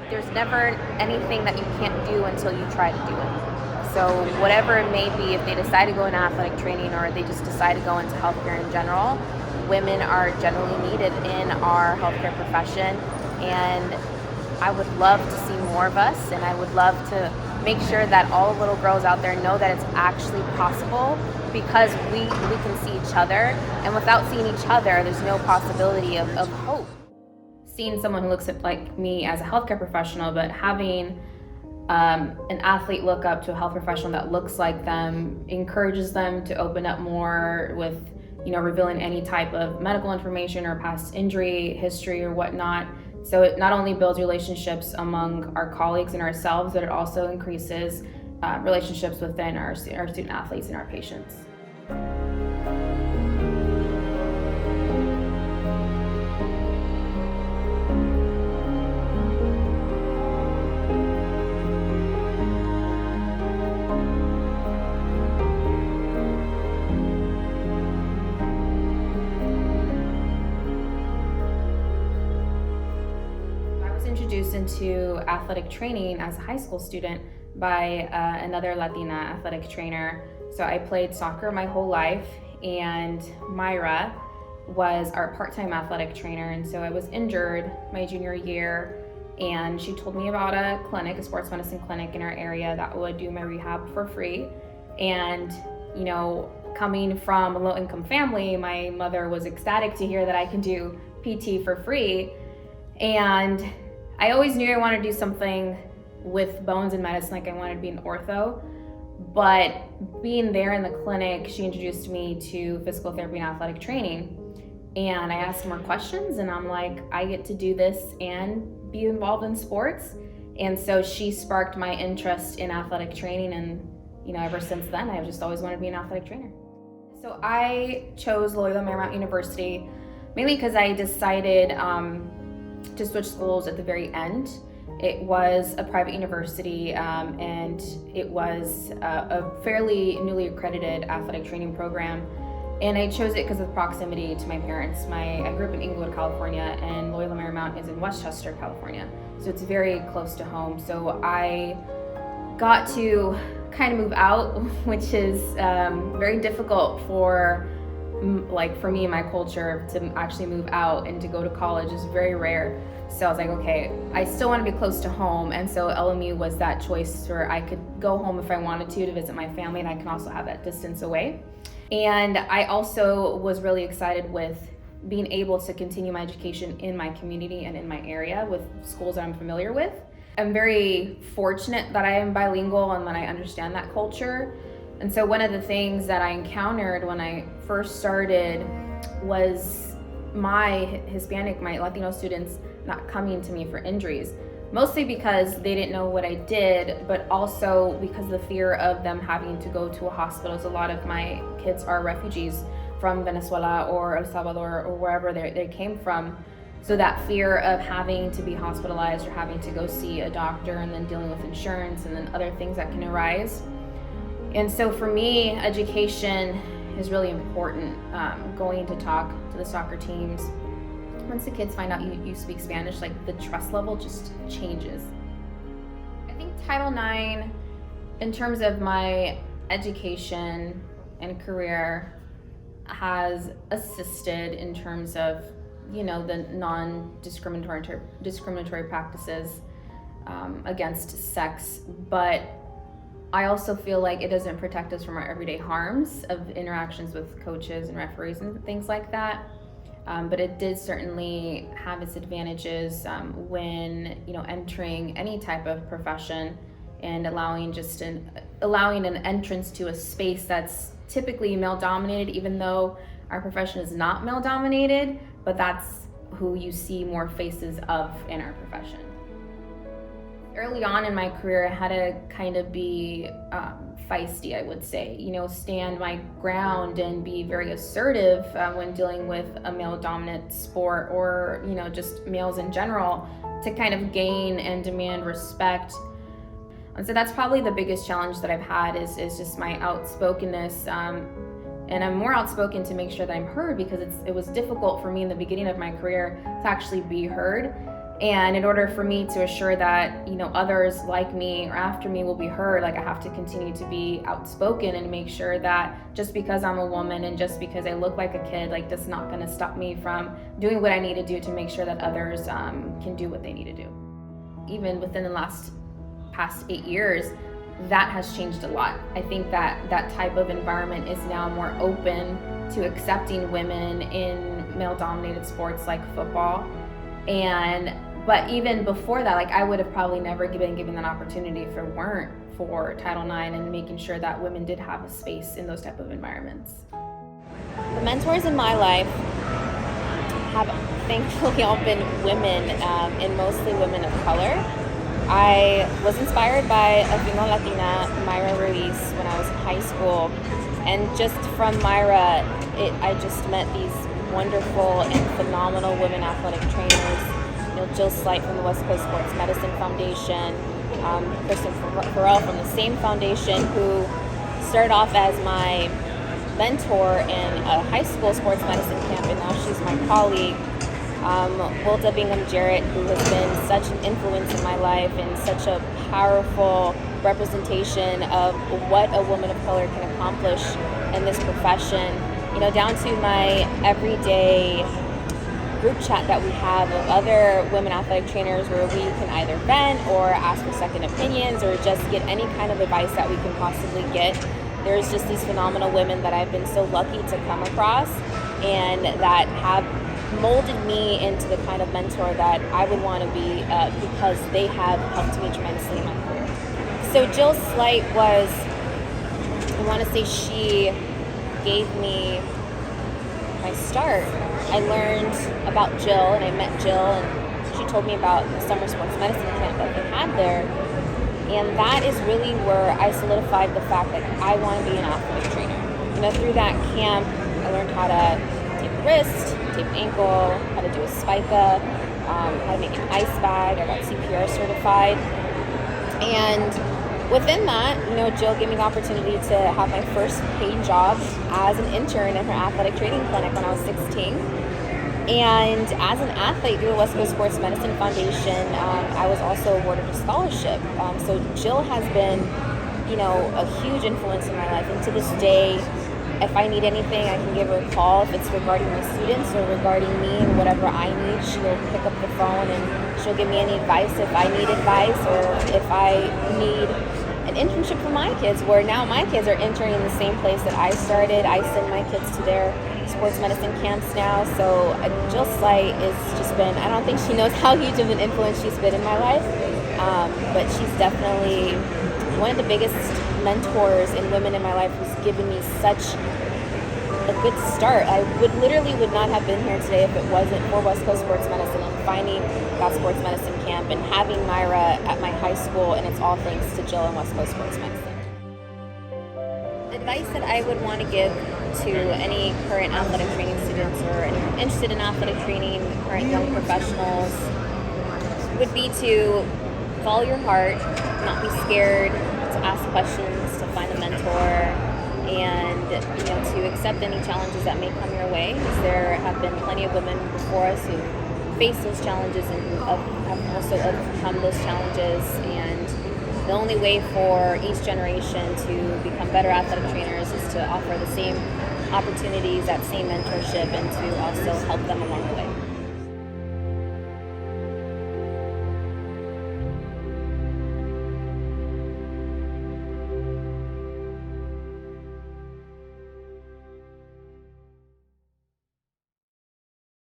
there's never anything that you can't do until you try to do it. So whatever it may be, if they decide to go into athletic training or they just decide to go into healthcare in general, women are generally needed in our healthcare profession. And I would love to see more of us, and I would love to make sure that all the little girls out there know that it's actually possible, because we can see each other, and without seeing each other, there's no possibility of hope. Seeing someone who looks at like me as a healthcare professional, but having an athlete look up to a health professional that looks like them encourages them to open up more with, revealing any type of medical information or past injury history or whatnot. So it not only builds relationships among our colleagues and ourselves, but it also increases relationships within our student athletes and our patients. Introduced into athletic training as a high school student by another Latina athletic trainer. So I played soccer my whole life, and Myra was our part-time athletic trainer. And so I was injured my junior year, and she told me about a clinic, a sports medicine clinic in our area that would do my rehab for free. And coming from a low-income family, my mother was ecstatic to hear that I can do PT for free. And I always knew I wanted to do something with bones and medicine, like I wanted to be an ortho. But being there in the clinic, she introduced me to physical therapy and athletic training. And I asked more questions, and I'm like, I get to do this and be involved in sports. And so she sparked my interest in athletic training, and ever since then, I've just always wanted to be an athletic trainer. So I chose Loyola Marymount University mainly because I decided to switch schools at the very end. It was a private university, and it was a fairly newly accredited athletic training program. And I chose it because of proximity to my parents. I grew up in Inglewood, California, and Loyola Marymount is in Westchester, California. So it's very close to home. So I got to kind of move out, which is very difficult for me and my culture to actually move out and to go to college is very rare. So I was like, okay, I still want to be close to home. And so LMU was that choice where I could go home if I wanted to visit my family, and I can also have that distance away. And I also was really excited with being able to continue my education in my community and in my area with schools that I'm familiar with. I'm very fortunate that I am bilingual and that I understand that culture. And so one of the things that I encountered when I first started was my Latino students not coming to me for injuries, mostly because they didn't know what I did, but also because of the fear of them having to go to a hospital. So a lot of my kids are refugees from Venezuela or El Salvador or wherever they came from. So that fear of having to be hospitalized or having to go see a doctor and then dealing with insurance and then other things that can arise. And so for me, education is really important. Going to talk to the soccer teams. Once the kids find out you speak Spanish, like the trust level just changes. I think Title IX, in terms of my education and career, has assisted in terms of, the non-discriminatory practices against sex, but I also feel like it doesn't protect us from our everyday harms of interactions with coaches and referees and things like that. But it did certainly have its advantages when entering any type of profession and allowing an entrance to a space that's typically male dominated, even though our profession is not male dominated, but that's who you see more faces of in our profession. Early on in my career, I had to kind of be feisty, I would say, stand my ground and be very assertive when dealing with a male dominant sport or, just males in general, to kind of gain and demand respect. And so that's probably the biggest challenge that I've had is just my outspokenness. And I'm more outspoken to make sure that I'm heard, because it was difficult for me in the beginning of my career to actually be heard. And in order for me to assure that, others like me or after me will be heard, like I have to continue to be outspoken and make sure that just because I'm a woman and just because I look like a kid, like that's not going to stop me from doing what I need to do to make sure that others can do what they need to do. Even within the past 8 years, that has changed a lot. I think that type of environment is now more open to accepting women in male-dominated sports like football. But even before that, like I would have probably never been given that opportunity if it weren't for Title IX and making sure that women did have a space in those type of environments. The mentors in my life have thankfully all been women, and mostly women of color. I was inspired by a female Latina, Myra Ruiz, when I was in high school. And just from Myra, I just met these wonderful and phenomenal women athletic trainers. Jill Slight from the West Coast Sports Medicine Foundation, Kristen Farrell from the same foundation, who started off as my mentor in a high school sports medicine camp, and now she's my colleague. Wilda Bingham-Jarrett, who has been such an influence in my life and such a powerful representation of what a woman of color can accomplish in this profession, down to my everyday group chat that we have of other women athletic trainers, where we can either vent or ask for second opinions or just get any kind of advice that we can possibly get. There's just these phenomenal women that I've been so lucky to come across and that have molded me into the kind of mentor that I would want to be, because they have helped me tremendously in my career. So Jill Slight was, I want to say she gave me my start. I learned about Jill and I met Jill, and she told me about the summer sports medicine camp that they had there. And that is really where I solidified the fact that I want to be an athletic trainer. Through that camp, I learned how to tape a wrist, tape ankle, how to do a spica, how to make an ice bag. I got CPR certified. And within that, Jill gave me the opportunity to have my first paid job as an intern in her athletic training clinic when I was 16. And as an athlete through the West Coast Sports Medicine Foundation, I was also awarded a scholarship. So Jill has been, a huge influence in my life. And to this day, if I need anything, I can give her a call. If it's regarding my students or regarding me and whatever I need, she'll pick up the phone and she'll give me any advice if I need advice, or if I need an internship for my kids, where now my kids are interning in the same place that I started. I send my kids to their sports medicine camps now. So Jill Slight has just been, I don't think she knows how huge of an influence she's been in my life, but she's definitely one of the biggest mentors and women in my life who's given me such a good start. I would not have been here today if it wasn't for West Coast Sports Medicine and finding that sports medicine camp and having Myra at my high school, and it's all thanks to Jill and West Coast Sports Medicine. Advice that I would want to give to any current athletic training students or anyone interested in athletic training, current young professionals, would be to follow your heart, not be scared, to ask questions, to find a mentor, and to accept any challenges that may come your way, because there have been plenty of women before us who face those challenges and who have also overcome those challenges. And the only way for each generation to become better athletic trainers is to offer the same opportunities, that same mentorship, and to also help them along the way.